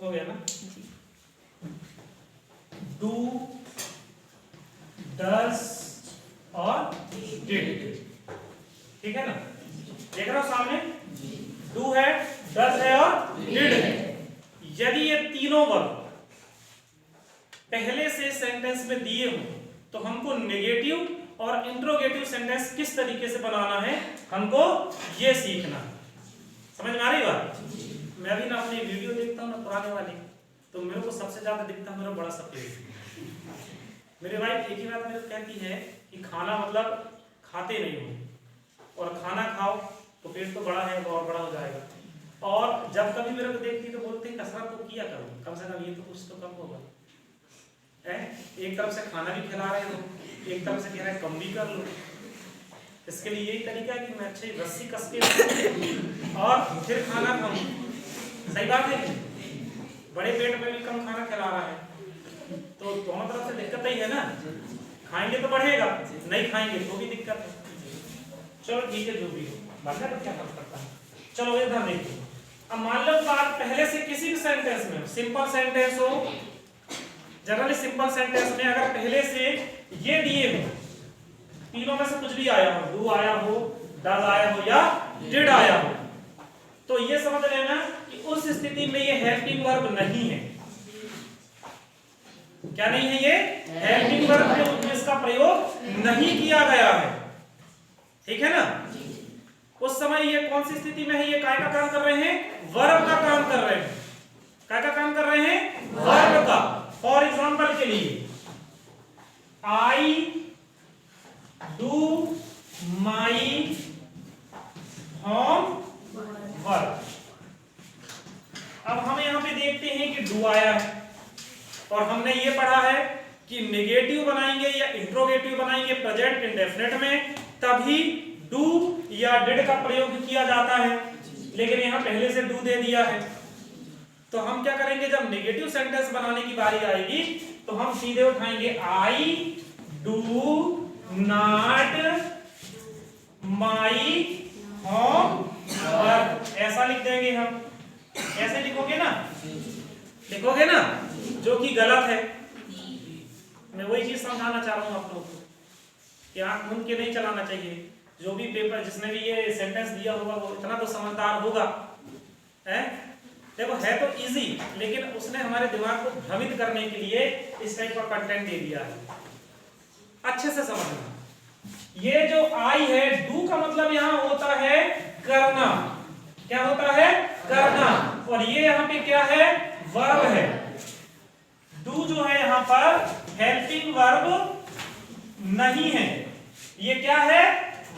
हो गया ना? डू, डज और डिड, ठीक है ना? देख रहे हो सामने, डू है, डज है और डिड है। यदि ये तीनों वर्ब पहले से सेंटेंस में दिए हो तो हमको नेगेटिव और इंट्रोगेटिव सेंटेंस किस तरीके से बनाना है हमको ये सीखना। समझ में आ रही बात? मैं भी ना अपनी वीडियो देखता हूँ ना पुराने वाली, तो मेरे को सबसे ज्यादा दिखता मेरा बड़ा सा पेट। मेरी वाइफ एक ही बात मेरे को कहती है कि खाना मतलब खाते नहीं हो, और खाना खाओ तो पेट तो बड़ा है और बड़ा हो जाएगा। और जब कभी मेरे को देखती तो बोलते हैं कसरत तो किया करो, कम से कम ये तो कुछ तो कम होगा। एक तरफ से खाना भी खिला रहे हो, एक तरफ से कह रहे कम भी कर लो। इसके लिए यही तरीका है कि मैं अच्छी रस्सी कस के और फिर खाना खाऊं। सही बात है, बड़े पेट में भी कम खाना खिला रहा है तो दोनों तरफ से दिक्कत ही है ना। खाएंगे तो बढ़ेगा, नहीं खाएंगे तो भी दिक्कत है। चलो ठीक है, जो भी हो बढ़िया, तो क्या फर्क पड़ता है। चलो इधर देखिए, अब मान लो बात पहले से किसी भी सेंटेंस में, सिंपल सेंटेंस हो, जनरली सिंपल सेंटेंस में अगर पहले से ये दिए हो, तीनों में से कुछ भी आया हो, डू आया हो, डज आया हो या डिड आया हो, तो ये समझ लेना कि उस स्थिति में ये हेल्पिंग वर्ब नहीं है। क्या नहीं है? ये हेल्पिंग वर्ब, इसका प्रयोग नहीं किया गया है, ठीक है ना? उस समय ये कौन सी स्थिति में है? ये काय का काम कर रहे हैं? वर्ब का काम कर रहे हैं। काय का काम कर रहे हैं? वर्ब का। फॉर एग्जाम्पल के लिए, I do my home work. अब हम यहां पे देखते हैं कि डू आया है, और हमने ये पढ़ा है कि नेगेटिव बनाएंगे या इंट्रोगेटिव बनाएंगे प्रेजेंट इंडेफिनिट में, तभी डू या डिड का प्रयोग किया जाता है। लेकिन यहां पहले से डू दे दिया है, तो हम क्या करेंगे, जब नेगेटिव सेंटेंस बनाने की बारी आएगी तो हम सीधे उठाएंगे I do not my home work, ऐसा लिख देंगे हम। ऐसे लिखोगे ना, लिखोगे ना, जो कि गलत है। मैं वही चीज समझाना चाह रहा हूं आप लोगों को कि आंख मूंद के नहीं चलाना चाहिए। जो भी पेपर, जिसने भी ये सेंटेंस दिया होगा वो इतना तो समझदार होगा है। देखो है तो इजी, लेकिन उसने हमारे दिमाग को भ्रमित करने के लिए इस टाइप का कंटेंट दे दिया है। अच्छे से समझना, ये जो आई है, डू का मतलब यहां होता है करना। क्या होता है? करना। और ये यहां पे क्या है? वर्ब है। डू जो है यहां पर हेल्पिंग वर्ब नहीं है, ये क्या है?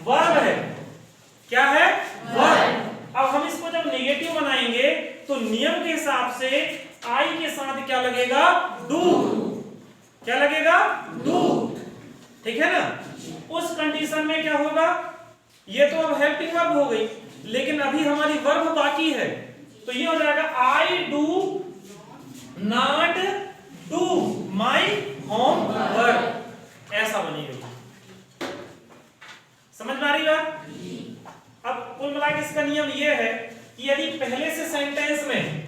वर्ब है। क्या है? वर्ब। अब हम इसको जब नेगेटिव बनाएंगे तो नियम के हिसाब से आई के साथ क्या लगेगा? डू। क्या लगेगा? डू, ठीक है ना? उस कंडीशन में क्या होगा? ये तो अब हेल्पिंग वर्ब हो गई, लेकिन अभी हमारी वर्ब बाकी है, तो ये हो जाएगा I do not do my home work, ऐसा बनेगा। समझ में आ रही बात? अब कुल मिला के इसका नियम ये है कि यदि पहले से सेंटेंस में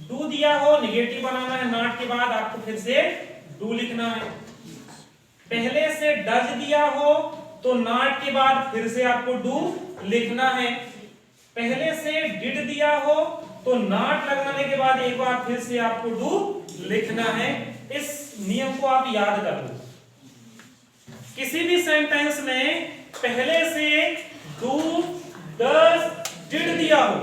डू दिया हो, नेगेटिव बनाना है, नॉट के बाद आपको फिर से डू लिखना है। पहले से डज दिया हो तो नॉट के बाद फिर से आपको डू लिखना है। पहले से डिड दिया हो तो नॉट लगाने के बाद एक बार फिर से आपको डू लिखना है। इस नियम को आप याद कर लो। किसी भी सेंटेंस में पहले से डू डज डिड दिया हो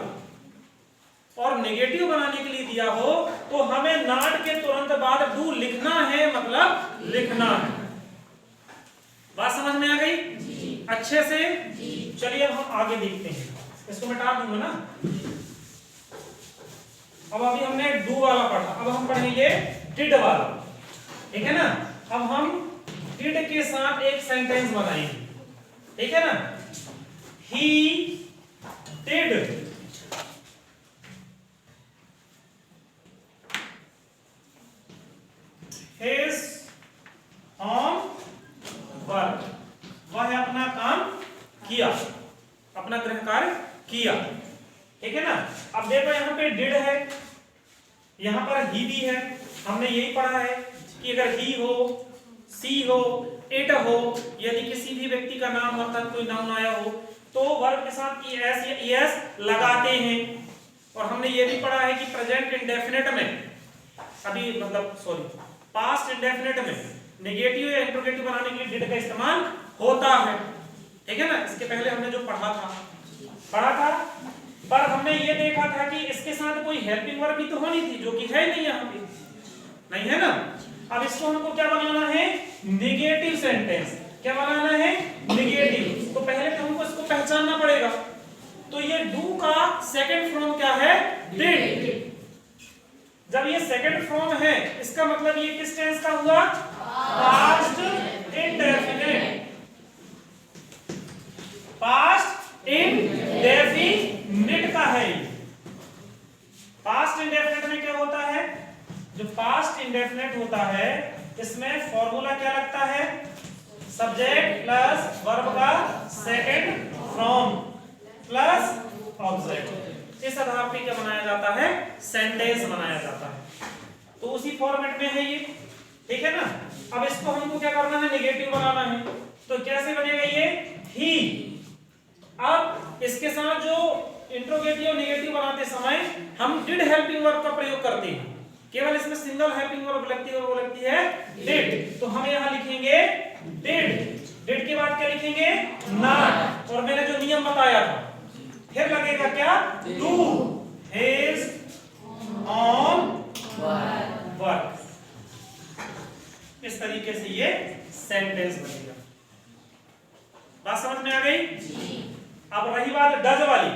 और नेगेटिव बनाने के लिए दिया हो तो हमें नॉट के तुरंत बाद डू लिखना है, मतलब लिखना है। बात समझ में आ गई? अच्छे से? चलिए अब हम आगे देखते हैं। इसको मिटा दूंगा ना। अब अभी हमने डू वाला पढ़ा, अब हम पढ़ेंगे डिड वाला, ठीक है ना? अब हम डिड के साथ एक सेंटेंस बनाएंगे, ठीक है ना? He did his homework, वह अपना काम किया, अपना गृह कार्य किया, ठीक है ना? अब देखो यहाँ पे डिड है, यहाँ पर ही भी है, हमने यही पढ़ा है कि अगर ही हो, सी हो, इट हो, यदि किसी भी व्यक्ति का नाम अर्थात कोई नाउन आया हो तो वर्ब के साथ ईएस या ईएस लगाते हैं। और हमने ये भी पढ़ा है कि प्रेजेंट इंडेफिनिट में पास्ट इंडेफिनिट में नेगेटिव या इंट्रोगेटिव बनाने के लिए डिड का इस्तेमाल होता है, ठीक है ना। इसके पहले हमने जो पढ़ा था पर हमने ये देखा था कि इसके साथ कोई हेल्पिंग वर्ब भी तो होनी थी, जो कि है नहीं, यहाँ पे नहीं है ना। अब इसको हमको क्या बनाना है, नेगेटिव सेंटेंस। क्या बनाना है, नेगेटिव। तो पहले तो हमको इसको पहचानना पड़ेगा। तो ये डू का सेकंड फॉर्म क्या है, डिड। जब ये सेकंड फॉर्म है इसका मतलब ये किस टेंस का हुआ, पास्ट इंडेफिनिट। पास्ट इंडेफिनिट का है। पास्ट इंडेफिनिट में क्या होता है, जो पास्ट इंडेफिनिट होता है इसमें फॉर्मूला क्या लगता है, सब्जेक्ट प्लस वर्ब का सेकंड फॉर्म प्लस ऑब्जेक्ट। इस आधार पे क्या बनाया जाता है, सेंटेंस बनाया जाता है। तो उसी फॉर्मेट में है ये, ठीक है ना। अब इसको हमको क्या करना है, नेगेटिव बनाना है। तो कैसे बनेगा ये, ही। अब इसके साथ जो इंट्रोगेटिव और नेगेटिव बनाते समय हम डिड हेल्पिंग वर्ब का प्रयोग करते हैं। केवल इसमें सिंगल हेल्पिंग वर्ब लगती है और वो लगती है डिड। तो हम यहां लिखेंगे डिड। डिड के बाद क्या लिखेंगे, नॉट। और मैंने जो नियम बताया था, फिर लगेगा क्या, डू हिज ऑन वर्क। इस तरीके से ये सेंटेंस बनेगा। बात समझ में आ गई जी। अब रही बात डज वाली,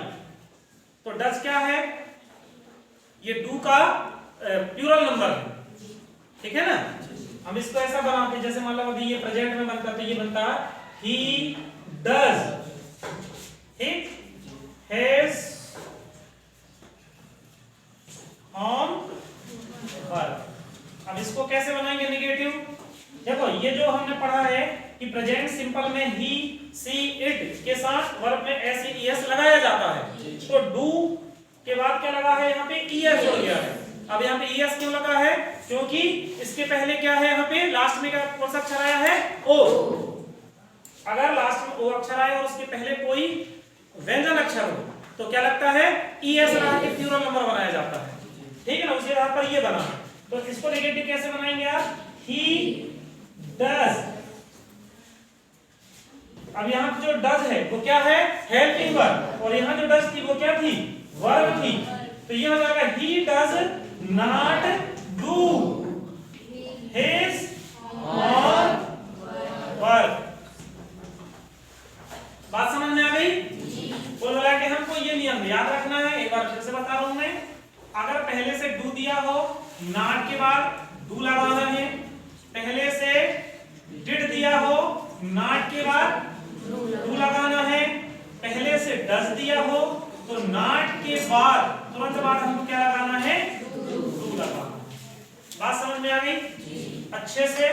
तो डज क्या है, ये डू का प्लूरल नंबर है, ठीक है ना। हम इसको ऐसा बनाते हैं जैसे मतलब अभी ये प्रेजेंट में बनता तो ये बनता he does his on work. अब इसको कैसे बनाएंगे नेगेटिव, देखो ये जो हमने पढ़ा है कि प्रेजेंट सिंपल में ही, सी, इट के साथ वर्ब में एस ईएस लगाया जाता है। तो डू के बाद क्या लगा है, यहाँ पे ईएस हो गया है। अब यहाँ पे ईएस क्यों लगा है, क्योंकि इसके पहले क्या है, यहाँ पे लास्ट में क्या कौन सा अक्षर आया है, ओ। अगर लास्ट में ओ अक्षर आए और उसके पहले कोई व्यंजन अक्षर हो तो क्या लगता है, ईएस लगा के प्लूरल नंबर बनाया जाता है, ठीक है ना। उसी आधार पर ये बना। तो इसको नेगेटिव कैसे बनाएंगे आप, ही डज। अब यहाँ पे जो डज है वो क्या है, हेल्पिंग वर्ब, और यहाँ जो डज थी वो क्या थी, वर्ब थी। तो ये हो जाएगा he does not do his on work. बात समझ में आ गई। बोल रहा है कि हमको ये नियम याद रखना है, एक बार फिर से बता रहा हूं मैं। अगर पहले से डू दिया हो, नॉट के बाद डू लगाना है। पहले से डिड दिया हो, नॉट के बाद डू लगाना है। पहले से डज दिया हो तो नॉट के बाद तुरंत बाद हमको क्या लगाना है, डू लगाना। बात समझ में आ गई अच्छे से।